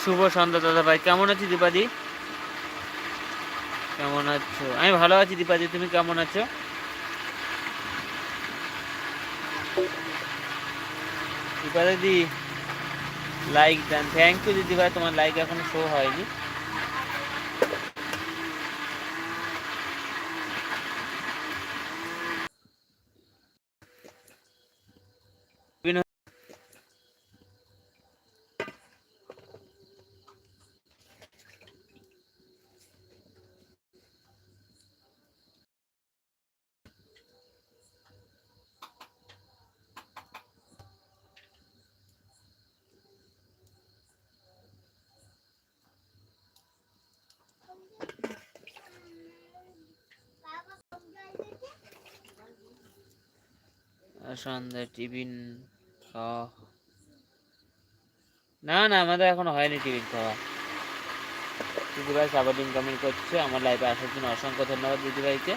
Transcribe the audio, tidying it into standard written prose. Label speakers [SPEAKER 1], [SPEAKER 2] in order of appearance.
[SPEAKER 1] শুভ সন্ধ্যা দাদা ভাই, কেমন আছি দীপাদি? কেমন আছো? আমি ভালো আছি দীপাদি, তুমি কেমন আছো? দীপাদি লাইক দেন, থ্যাংক ইউ দিদি ভাই, তোমার লাইক এখনো শো হয়নি। সন্ধ্যায় টিফিন খাওয়া? না না, আমাদের এখনো হয়নি টিফিন খাওয়া। দিদিভাই সাবাডিন কমেন্ট করছে, আমার লাইভে আসার জন্য অসংখ্য ধন্যবাদ দিদিভাইকে।